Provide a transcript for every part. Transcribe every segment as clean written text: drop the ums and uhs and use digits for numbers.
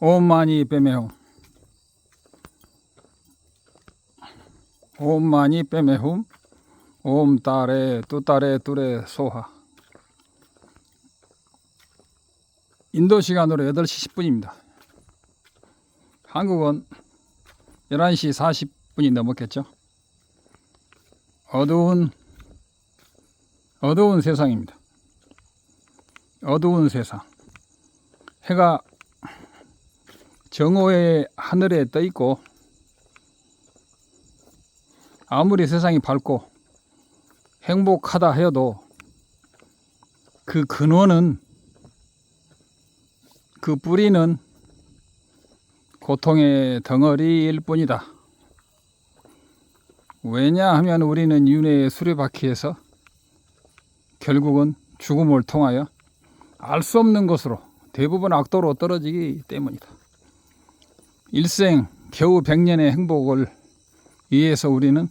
옴 마니 빼메 홈. 옴 마니 빼메 홈. 옴 따레 뚜따레 뚜레 소하. 인도 시간으로 8시 10분입니다. 한국은 11시 40분이 넘었겠죠. 어두운 세상입니다. 어두운 세상. 해가 정오의 하늘에 떠 있고, 아무리 세상이 밝고 행복하다 해도 그 근원은, 그 뿌리는 고통의 덩어리일 뿐이다. 왜냐하면 우리는 윤회의 수레바퀴에서 결국은 죽음을 통하여 알 수 없는 것으로, 대부분 악도로 떨어지기 때문이다. 일생 겨우 100년의 행복을 위해서 우리는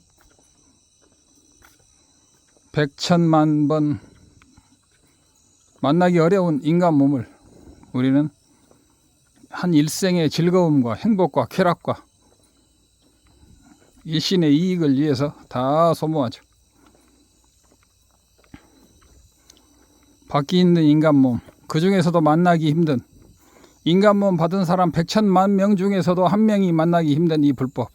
100,000만 번 만나기 어려운 인간 몸을 우리는 한 일생의 즐거움과 행복과 쾌락과 일신의 이익을 위해서 다 소모하죠. 받기 힘든 인간 몸, 그 중에서도 만나기 힘든 인간 몸 받은 사람 100,000만 명 중에서도 한 명이 만나기 힘든 이 불법.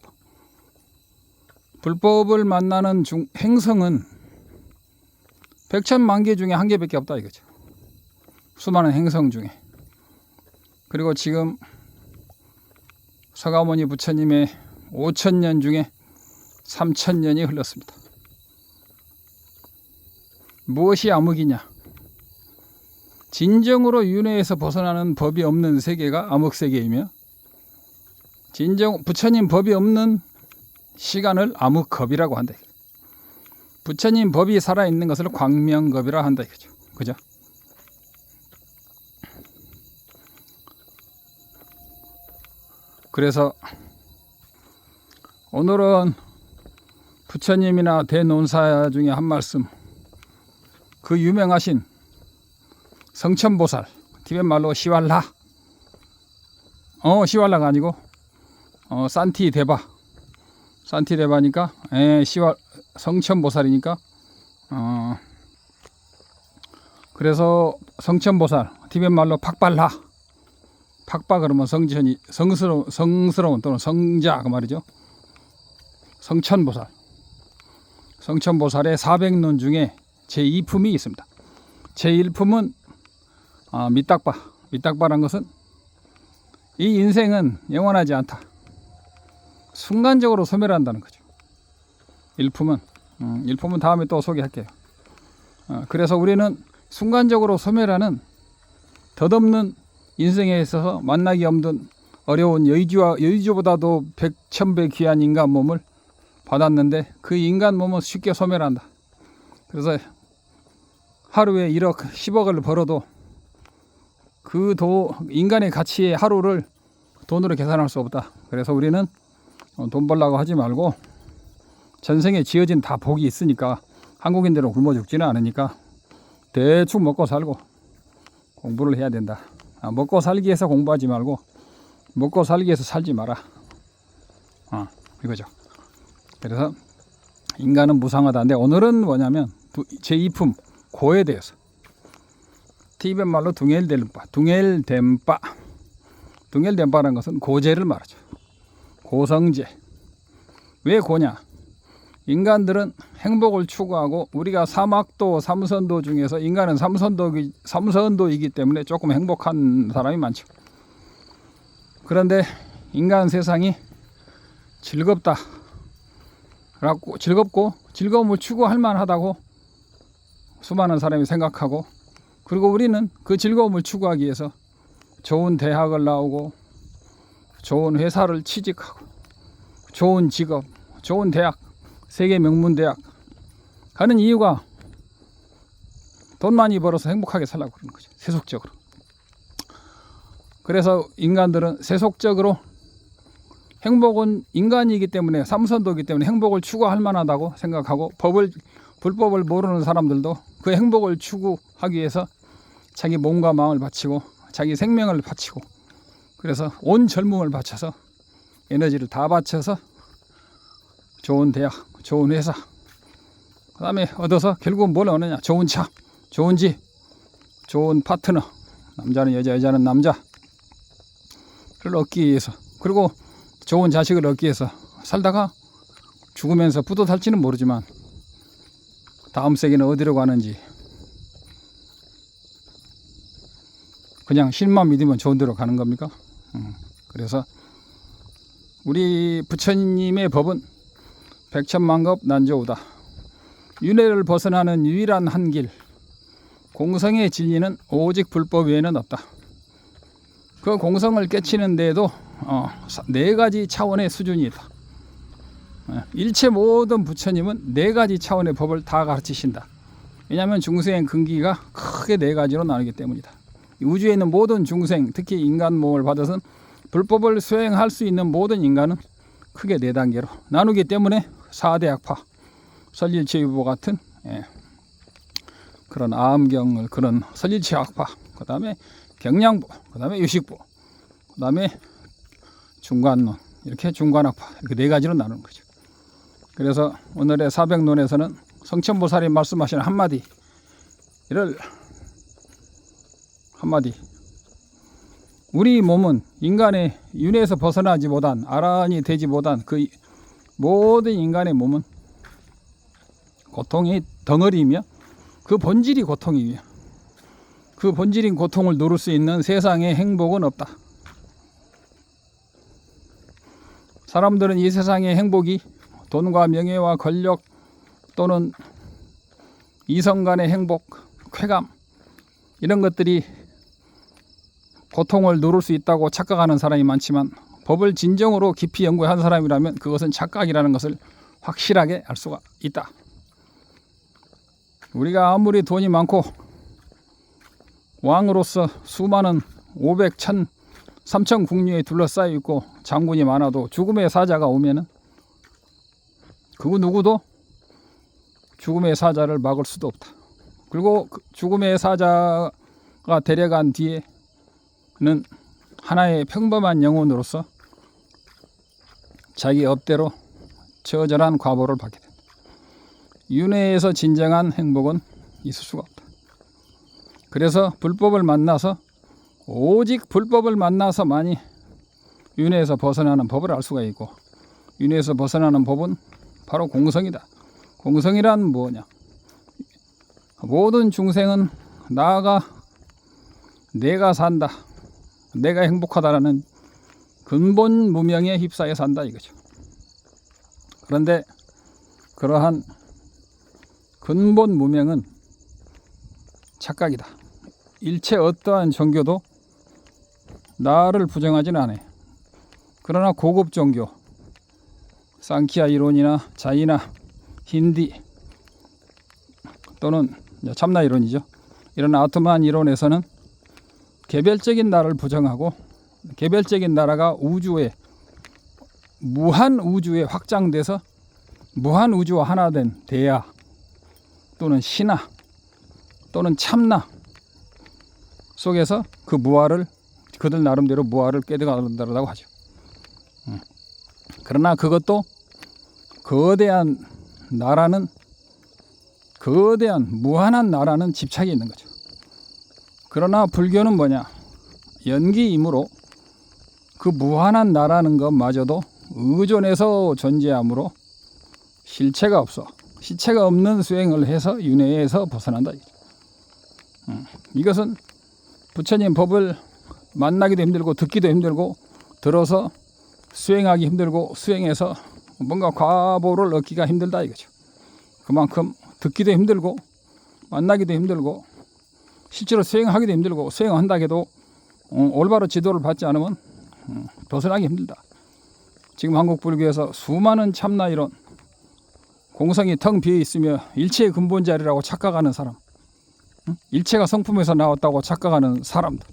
불법을 만나는 행성은 100,000만 개 중에 한 개밖에 없다 이거죠. 수많은 행성 중에. 그리고 지금 서가모니 부처님의 5,000년 중에 3,000년이 흘렀습니다. 무엇이 암흑이냐? 진정으로 윤회에서 벗어나는 법이 없는 세계가 암흑세계이며, 진정 부처님 법이 없는 시간을 암흑겁이라고 한다. 부처님 법이 살아있는 것을 광명겁이라 한다 이거죠. 그죠? 그래서 오늘은 부처님이나 대논사 중에 한 말씀, 그 유명하신 성천보살, 티벳 말로 시왈라, 시왈라가 아니고 산티데바, 산티데바니까 성천보살이니까 그래서 성천보살, 티벳 말로 팍발라, 팍바 그러면 성스러운 또는 성자 그 말이죠. 성천보살, 성천보살의 400론 중에 제2품이 있습니다. 제1품은 밑딱바. 밑딱바란 것은 이 인생은 영원하지 않다. 순간적으로 소멸한다는 거죠. 1품은 다음에 또 소개할게요. 그래서 우리는 순간적으로 소멸하는 덧없는 인생에 있어서 만나기 없는 어려운 여의주보다도 100,000배 귀한 인간 몸을 받았는데, 그 인간 몸은 쉽게 소멸한다. 그래서 하루에 1억, 10억을 벌어도 그 인간의 가치의 하루를 돈으로 계산할 수 없다. 그래서 우리는 돈 벌라고 하지 말고, 전생에 지어진 다 복이 있으니까, 한국인들은 굶어 죽지는 않으니까 대충 먹고 살고 공부를 해야 된다. 먹고 살기 위해서 공부하지 말고 먹고 살기 위해서 살지 마라. 이거죠. 그래서 인간은 무상하다인데, 오늘은 뭐냐면 제2품 고에 대해서. 티벳 말로 둥엘덴바. 둥엘덴바라는 것은 고제를 말하죠. 고성제. 왜 고냐? 인간들은 행복을 추구하고, 우리가 사막도 삼선도 중에서 인간은 삼선도이기 때문에 조금 행복한 사람이 많죠. 그런데 인간 세상이 즐겁고 즐거움을 추구할 만하다고 수많은 사람이 생각하고, 그리고 우리는 그 즐거움을 추구하기 위해서 좋은 대학을 나오고, 좋은 회사를 취직하고, 좋은 직업, 좋은 대학, 세계 명문 대학 가는 이유가 돈 많이 벌어서 행복하게 살라고 그러는 거죠. 세속적으로. 그래서 인간들은 세속적으로 행복은 인간이기 때문에, 삼선도이기 때문에 행복을 추구할 만하다고 생각하고, 불법을 모르는 사람들도 그 행복을 추구하기 위해서 자기 몸과 마음을 바치고 자기 생명을 바치고 그래서 온 젊음을 바쳐서 에너지를 다 바쳐서 좋은 대학, 좋은 회사 그 다음에 얻어서 결국은 뭘 얻느냐, 좋은 차, 좋은 집, 좋은 파트너, 남자는 여자, 여자는 남자를 얻기 위해서, 그리고 좋은 자식을 얻기 위해서 살다가 죽으면서 뿌듯할지는 모르지만 다음 세계는 어디로 가는지 그냥 신만 믿으면 좋은 데로 가는 겁니까? 그래서 우리 부처님의 법은 백천만급 난조우다. 윤회를 벗어나는 유일한 한 길, 공성의 진리는 오직 불법 외에는 없다. 그 공성을 깨치는 데에도 네 가지 차원의 수준이 있다. 일체 모든 부처님은 네 가지 차원의 법을 다 가르치신다. 왜냐하면 중생 근기가 크게 네 가지로 나누기 때문이다. 우주에 있는 모든 중생, 특히 인간 몸을 받아서 불법을 수행할 수 있는 모든 인간은 크게 네 단계로 나누기 때문에 4대 학파, 설일체유보 같은 그런 아함경을 그런 설일체 학파, 그 다음에 경량보, 그 다음에 유식보, 그 다음에 중관론, 이렇게 중관학파, 이렇게 네 가지로 나누는 거죠. 그래서 오늘의 사백론에서는 성천보살이 말씀하신 한마디, 우리 몸은 인간의 윤회에서 벗어나지 못한, 아란이 되지 못한 그 모든 인간의 몸은 고통의 덩어리이며 그 본질이 고통이며 그 본질인 고통을 누를 수 있는 세상에 행복은 없다. 사람들은 이 세상의 행복이 돈과 명예와 권력 또는 이성 간의 행복, 쾌감 이런 것들이 고통을 누를 수 있다고 착각하는 사람이 많지만 법을 진정으로 깊이 연구한 사람이라면 그것은 착각이라는 것을 확실하게 알 수가 있다. 우리가 아무리 돈이 많고 왕으로서 수많은 500, 1000, 3000 궁리에 둘러싸여 있고 장군이 많아도 죽음의 사자가 오면은 그 누구도 죽음의 사자를 막을 수도 없다. 그리고 죽음의 사자가 데려간 뒤에는 하나의 평범한 영혼으로서 자기 업대로 처절한 과보를 받게 된다. 윤회에서 진정한 행복은 있을 수가 없다. 그래서 불법을 만나서 오직 불법을 만나서만이 윤회에서 벗어나는 법을 알 수가 있고, 윤회에서 벗어나는 법은 바로 공성이다. 공성이란 뭐냐? 모든 중생은 내가 산다, 내가 행복하다라는 근본 무명에 휩싸여 산다 이거죠. 그런데 그러한 근본 무명은 착각이다. 일체 어떠한 종교도 나를 부정하지는 않아요. 그러나 고급 종교, 상키아 이론이나 자이나 힌디 또는 참나 이론이죠. 이런 아트만 이론에서는 개별적인 나를 부정하고 개별적인 나라가 무한 우주에 확장돼서 무한 우주와 하나 된 대야 또는 신화 또는 참나 속에서 그 무아를 그들 나름대로 무아를 깨달아간다고 하죠. 그러나 그것도 거대한 무한한 나라는 집착이 있는 거죠. 그러나 불교는 뭐냐? 연기이므로 그 무한한 나라는 것마저도 의존해서 존재하므로 실체가 없어. 실체가 없는 수행을 해서 윤회에서 벗어난다. 이것은 부처님 법을 만나기도 힘들고 듣기도 힘들고 들어서 수행하기 힘들고 수행해서 뭔가 과보를 얻기가 힘들다 이거죠. 그만큼 듣기도 힘들고 만나기도 힘들고 실제로 수행하기도 힘들고 수행한다 해도 올바로 지도를 받지 않으면 벗어나기 힘들다. 지금 한국 불교에서 수많은 참나 이론, 공성이 텅 비어 있으며 일체의 근본 자리라고 착각하는 사람, 일체가 성품에서 나왔다고 착각하는 사람들,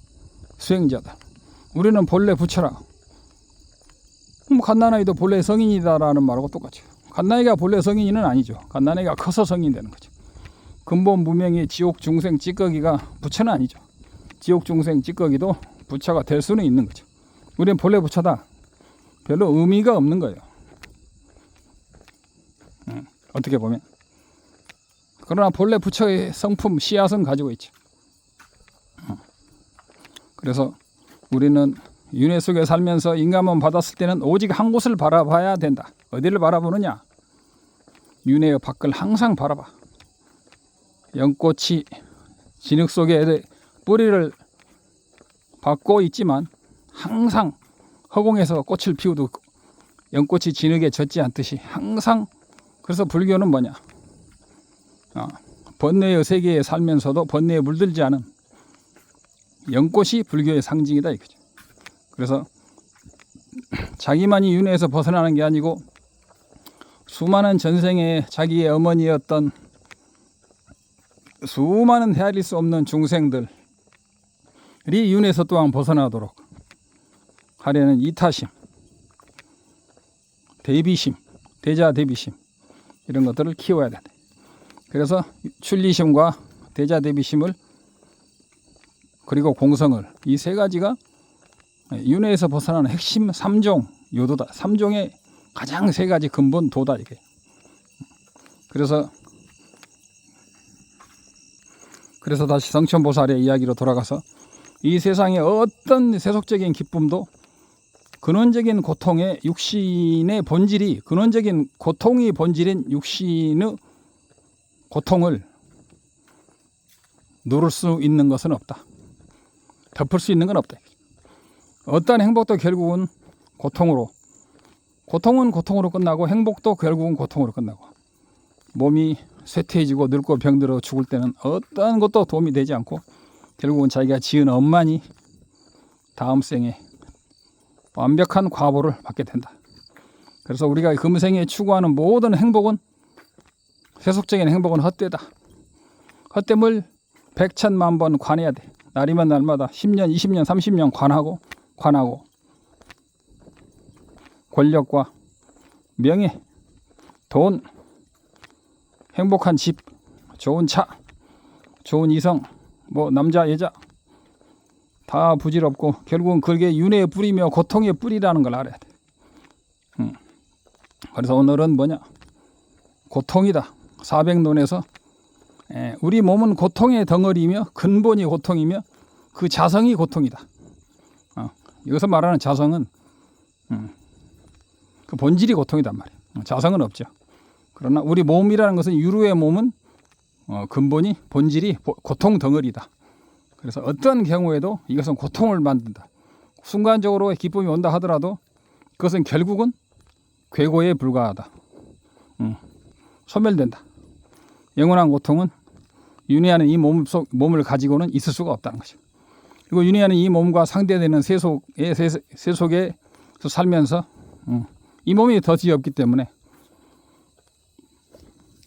수행자들. 우리는 본래 부처라. 갓난아이도 본래 성인이다라는 말하고 똑같죠. 갓난아이가 본래 성인은 아니죠. 갓난아이가 커서 성인 되는 거죠. 근본 무명의 지옥 중생 찌꺼기가 부처는 아니죠. 지옥 중생 찌꺼기도 부처가 될 수는 있는 거죠. 우리는 본래 부처다. 별로 의미가 없는 거예요. 어떻게 보면. 그러나 본래 부처의 성품 씨앗은 가지고 있죠. 그래서 우리는 윤회 속에 살면서 인간만 받았을 때는 오직 한 곳을 바라봐야 된다. 어디를 바라보느냐? 윤회의 밖을 항상 바라봐. 연꽃이 진흙 속에 뿌리를 받고 있지만 항상 허공에서 꽃을 피우도 연꽃이 진흙에 젖지 않듯이 항상. 그래서 불교는 뭐냐? 번뇌의 세계에 살면서도 번뇌에 물들지 않은 연꽃이 불교의 상징이다 이거죠. 그래서 자기만이 윤회에서 벗어나는 게 아니고 수많은 전생에 자기의 어머니였던 수많은 헤아릴 수 없는 중생들이 윤회에서 또한 벗어나도록 하려는 이타심, 대비심, 대자 대비심 이런 것들을 키워야 된다. 그래서 출리심과 대자 대비심을 그리고 공성을 이 세 가지가 윤회에서 벗어나는 핵심 3종 요도다. 3종의 가장 세 가지 근본 도다 이게. 그래서 다시 성천보살의 이야기로 돌아가서 이 세상의 어떤 세속적인 기쁨도 근원적인 고통의 육신의 본질이 근원적인 고통의 본질인 육신의 고통을 누를 수 있는 것은 없다. 덮을 수 있는 건 없다. 어떤 행복도 결국은 고통은 고통으로 끝나고 행복도 결국은 고통으로 끝나고 몸이 쇠퇴해지고 늙고 병들어 죽을 때는 어떤 것도 도움이 되지 않고 결국은 자기가 지은 업만이 다음 생에 완벽한 과보를 받게 된다. 그래서 우리가 금생에 추구하는 모든 행복은 세속적인 행복은 헛되다. 헛됨을 100,000,000 번 관해야 돼. 날이면 날마다 10년, 20년, 30년 관하고 권력과 명예, 돈, 행복한 집, 좋은 차, 좋은 이성, 남자, 여자 다 부질없고 결국은 그게 윤회의 뿌리며 고통의 뿌리라는 걸 알아야 돼. 그래서 오늘은 뭐냐? 고통이다. 400논에서 우리 몸은 고통의 덩어리며 근본이 고통이며 그 자성이 고통이다. 여기서 말하는 자성은 그 본질이 고통이단 말이에요. 자성은 없죠. 그러나 우리 몸이라는 것은 유루의 몸은 근본이 본질이 고통 덩어리다. 그래서 어떤 경우에도 이것은 고통을 만든다. 순간적으로 기쁨이 온다 하더라도 그것은 결국은 괴고에 불과하다. 소멸된다. 영원한 고통은 윤회하는 이 몸을 가지고는 있을 수가 없다는 거죠. 그리고 윤회하는 이 몸과 상대되는 세속에서 살면서 이 몸이 덫이 없기 때문에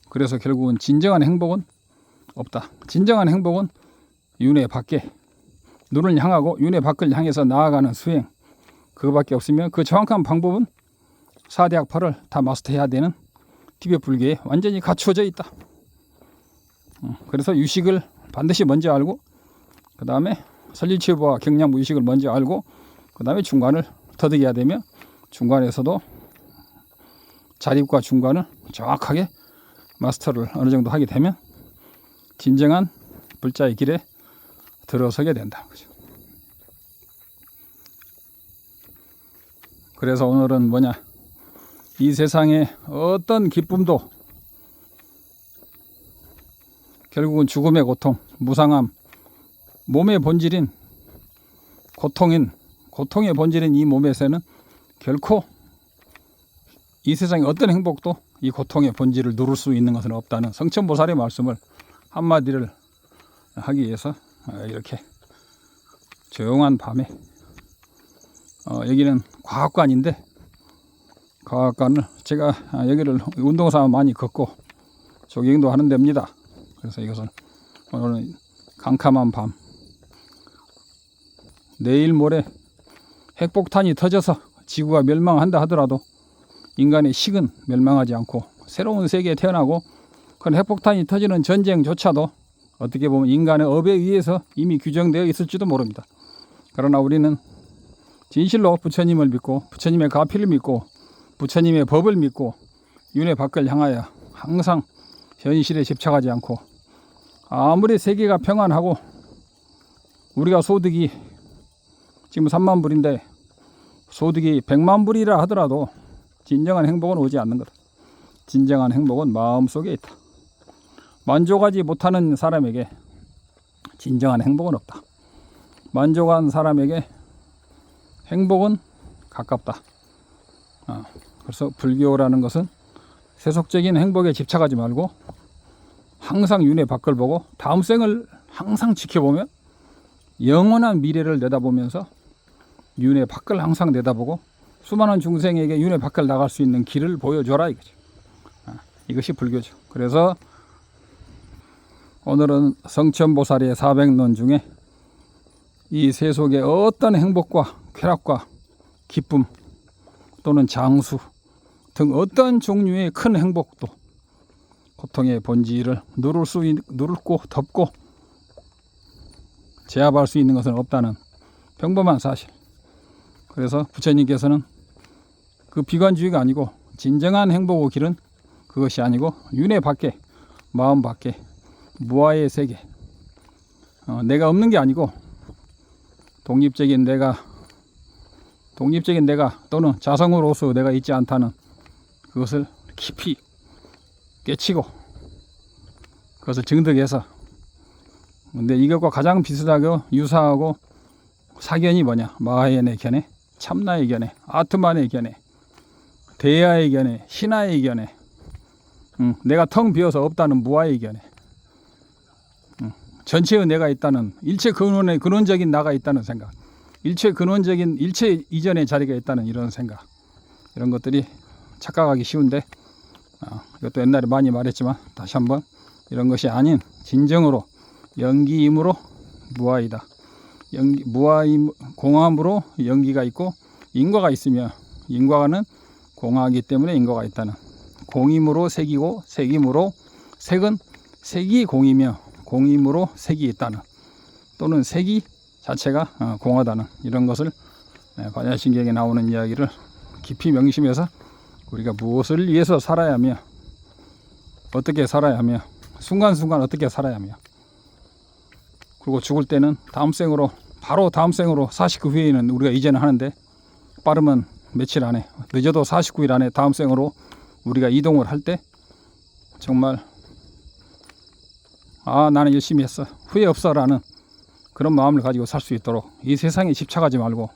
그래서 결국은 진정한 행복은 없다. 진정한 행복은 윤회 밖에 눈을 향하고 윤회 밖을 향해서 나아가는 수행 그거밖에 없으며 그 정확한 방법은 4대학파를 다 마스터해야 되는 티베트 불교에 완전히 갖추어져 있다. 그래서 유식을 반드시 먼저 알고 그 다음에 설리치유와 경량부 유식을 먼저 알고 그 다음에 중간을 터득해야 되며 중간에서도 자립과 중간을 정확하게 마스터를 어느 정도 하게 되면 진정한 불자의 길에 들어서게 된다. 그래서 오늘은 뭐냐? 이 세상에 어떤 기쁨도 결국은 죽음의 고통, 무상함, 몸의 본질인 고통의 본질인 이 몸에서는 결코 이 세상의 어떤 행복도 이 고통의 본질을 누를 수 있는 것은 없다는 성천보살의 말씀을 한마디를 하기 위해서 이렇게 조용한 밤에 여기는 과학관인데 과학관을 제가 여기를 운동삼아 많이 걷고 조깅도 하는 데입니다. 그래서 이것은 오늘은 캄캄한 밤 내일 모레 핵폭탄이 터져서 지구가 멸망한다 하더라도 인간의 식은 멸망하지 않고 새로운 세계에 태어나고 그런 핵폭탄이 터지는 전쟁조차도 어떻게 보면 인간의 업에 의해서 이미 규정되어 있을지도 모릅니다. 그러나 우리는 진실로 부처님을 믿고 부처님의 가피를 믿고 부처님의 법을 믿고 윤회 밖을 향하여 항상 현실에 집착하지 않고, 아무리 세계가 평안하고 우리가 소득이 지금 3만 불인데 소득이 100만 불이라 하더라도 진정한 행복은 오지 않는 거다. 진정한 행복은 마음속에 있다. 만족하지 못하는 사람에게 진정한 행복은 없다. 만족한 사람에게 행복은 가깝다. 그래서 불교라는 것은 세속적인 행복에 집착하지 말고 항상 윤회 밖을 보고 다음 생을 항상 지켜보며 영원한 미래를 내다보면서 윤회 밖을 항상 내다보고 수많은 중생에게 윤회 밖을 나갈 수 있는 길을 보여줘라 이거죠. 이것이 불교죠. 그래서 오늘은 성천보살의 400론 중에 이 세속의 어떤 행복과 쾌락과 기쁨 또는 장수 등 어떤 종류의 큰 행복도 고통의 본질을 누르고 덮고 제압할 수 있는 것은 없다는 평범한 사실. 그래서 부처님께서는 그 비관주의가 아니고 진정한 행복의 길은 그것이 아니고 윤회 밖에, 마음 밖에 무아의 세계, 내가 없는 게 아니고 독립적인 내가 또는 자성으로서 내가 있지 않다는 그것을 깊이 깨치고 그것을 증득해서, 근데 이것과 가장 비슷하고 유사하고 사견이 뭐냐? 마하얀의 견해, 참나의 견해, 아트만의 견해, 대야의 견해, 신화의 견해, 내가 텅 비어서 없다는 무아의 견해, 전체의 내가 있다는, 일체 근원의 근원적인 나가 있다는 생각, 일체 근원적인 일체 이전의 자리가 있다는 이런 생각, 이런 것들이 착각하기 쉬운데 이것도 옛날에 많이 말했지만 다시 한번 이런 것이 아닌 진정으로 연기임으로 무아이다. 무아임, 공함으로 연기가 있고 인과가 있으며 인과는 공하기 때문에 인과가 있다는, 공임으로 색이고 색임으로 색은 색이 공이며 공임으로 색이 있다는, 또는 색이 자체가 공하다는 이런 것을 반야신경에 나오는 이야기를 깊이 명심해서 우리가 무엇을 위해서 살아야 하며 어떻게 살아야 하며 순간순간 어떻게 살아야 하며, 그리고 죽을 때는 다음 생으로, 바로 다음 생으로 49 후에는 우리가 이제는 하는데 빠르면 며칠 안에, 늦어도 49일 안에 다음 생으로 우리가 이동을 할 때 정말 나는 열심히 했어, 후회 없어 라는 그런 마음을 가지고 살 수 있도록 이 세상에 집착하지 말고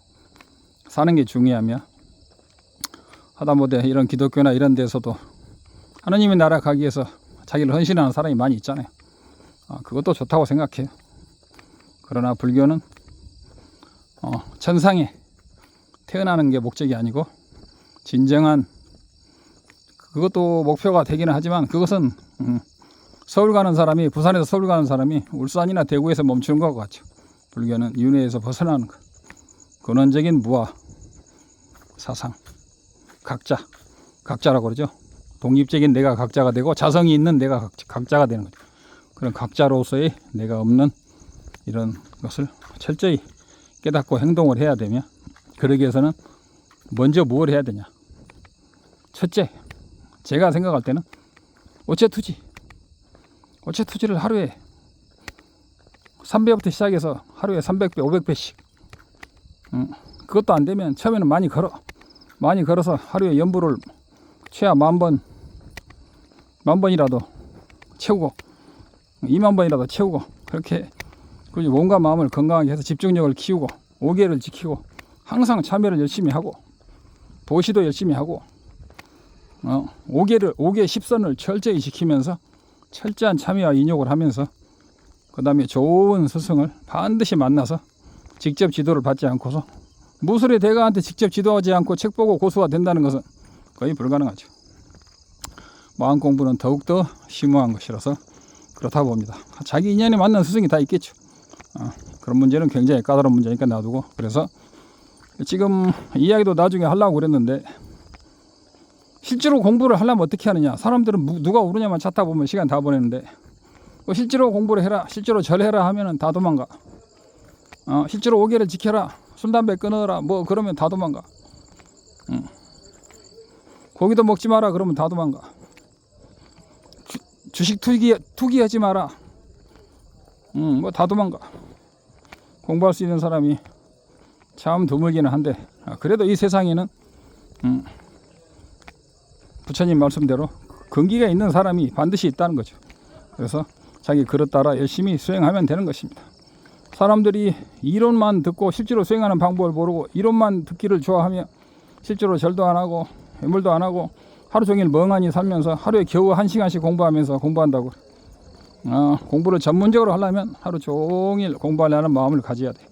사는 게 중요하며, 하다못해 이런 기독교나 이런 데서도 하나님의 나라 가기 위해서 자기를 헌신하는 사람이 많이 있잖아요. 그것도 좋다고 생각해요. 그러나 불교는 천상에 태어나는 게 목적이 아니고 진정한, 그것도 목표가 되기는 하지만 그것은 서울 가는 사람이, 부산에서 서울 가는 사람이 울산이나 대구에서 멈추는 것 같죠. 불교는 윤회에서 벗어나는 것, 근원적인 무아 사상, 각자라고 그러죠. 독립적인 내가 각자가 되고 자성이 있는 내가 각자가 되는 거죠. 그런 각자로서의 내가 없는 이런 것을 철저히 깨닫고 행동을 해야 되며, 그러기 위해서는 먼저 무엇을 해야 되냐? 첫째, 제가 생각할 때는 오체투지를 하루에 3배부터 시작해서 하루에 300배, 500배씩. 그것도 안 되면 처음에는 많이 걸어서 하루에 연부를 최하 10,000번이라도 채우고 20,000번이라도 채우고, 그렇게 몸과 마음을 건강하게 해서 집중력을 키우고 5계를 지키고 항상 참여를 열심히 하고 보시도 열심히 하고 5계 10선을 철저히 지키면서 철저한 참여와 인욕을 하면서, 그 다음에 좋은 스승을 반드시 만나서 직접 지도를 받지 않고서 무술의 대가한테 직접 지도하지 않고 책 보고 고수가 된다는 것은 거의 불가능하죠. 마음 공부는 더욱더 심오한 것이라서 그렇다고 봅니다. 자기 인연에 맞는 스승이 다 있겠죠. 그런 문제는 굉장히 까다로운 문제니까 놔두고, 그래서 지금 이야기도 나중에 하려고 그랬는데, 실제로 공부를 하려면 어떻게 하느냐. 사람들은 누가 오르냐만 찾다 보면 시간 다 보내는데, 실제로 공부를 해라, 실제로 절해라 하면은 다 도망가. 실제로 5계를 지켜라, 술 담배 끊어라, 뭐 그러면 다 도망가. 고기도 먹지 마라 그러면 다 도망가. 주식 투기하지 마라, 뭐 다 도망가. 공부할 수 있는 사람이 참 드물기는 한데, 그래도 이 세상에는 부처님 말씀대로 근기가 있는 사람이 반드시 있다는 거죠. 그래서 자기 그릇 따라 열심히 수행하면 되는 것입니다. 사람들이 이론만 듣고 실제로 수행하는 방법을 모르고 이론만 듣기를 좋아하며 실제로 절도 안 하고 매물도 안 하고 하루 종일 멍하니 살면서 하루에 겨우 1시간씩 공부하면서 공부한다고. 공부를 전문적으로 하려면 하루 종일 공부하려는 마음을 가져야 돼.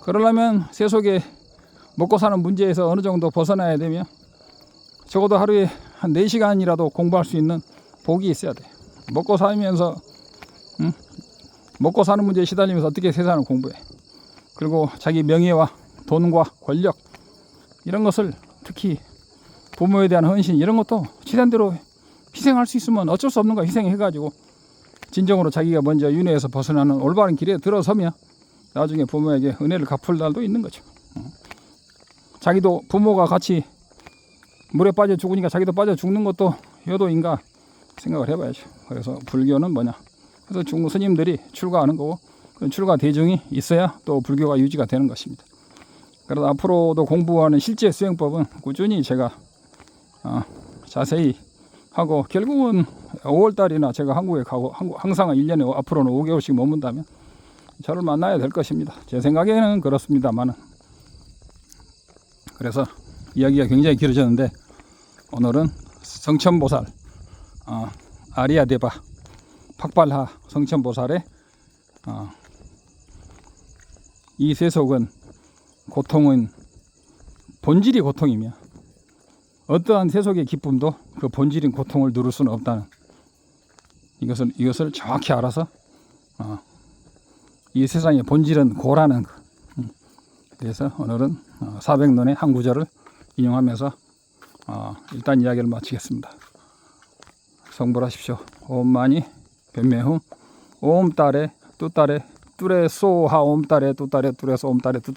그러려면 세속에 먹고 사는 문제에서 어느 정도 벗어나야 되며 적어도 하루에 한 4시간이라도 공부할 수 있는 복이 있어야 돼. 먹고 살면서 먹고 사는 문제에 시달리면서 어떻게 세상을 공부해. 그리고 자기 명예와 돈과 권력 이런 것을, 특히 부모에 대한 헌신 이런 것도 시간대로 희생할 수 있으면 어쩔 수 없는 거 희생해가지고 진정으로 자기가 먼저 윤회에서 벗어나는 올바른 길에 들어서며 나중에 부모에게 은혜를 갚을 날도 있는 거죠. 자기도 부모가 같이 물에 빠져 죽으니까 자기도 빠져 죽는 것도 효도인가 생각을 해봐야죠. 그래서 불교는 뭐냐, 그래서 중국 스님들이 출가하는 거고, 출가 대중이 있어야 또 불교가 유지가 되는 것입니다. 그래서 앞으로도 공부하는 실제 수행법은 꾸준히 제가 자세히 하고, 결국은 5월달이나 제가 한국에 가고, 항상 1년에 앞으로는 5개월씩 머문다면 저를 만나야 될 것입니다. 제 생각에는 그렇습니다만은. 그래서 이야기가 굉장히 길어졌는데 오늘은 성천보살, 아리아데바 팍발하 성천보살의 이 세속은 고통은 본질이 고통이며 어떠한 세속의 기쁨도 그 본질인 고통을 누를 수는 없다는 이것을 정확히 알아서 이 세상의 본질은 고라는 것. 그래서 오늘은 400논의 한 구절을 인용하면서 일단 이야기를 마치겠습니다. 성불하십시오. 옴마니 변매후 옴따레 뚜따레 뚜레 소하 옴따레 뚜따레 뚜레 소 옴따레 뚜따레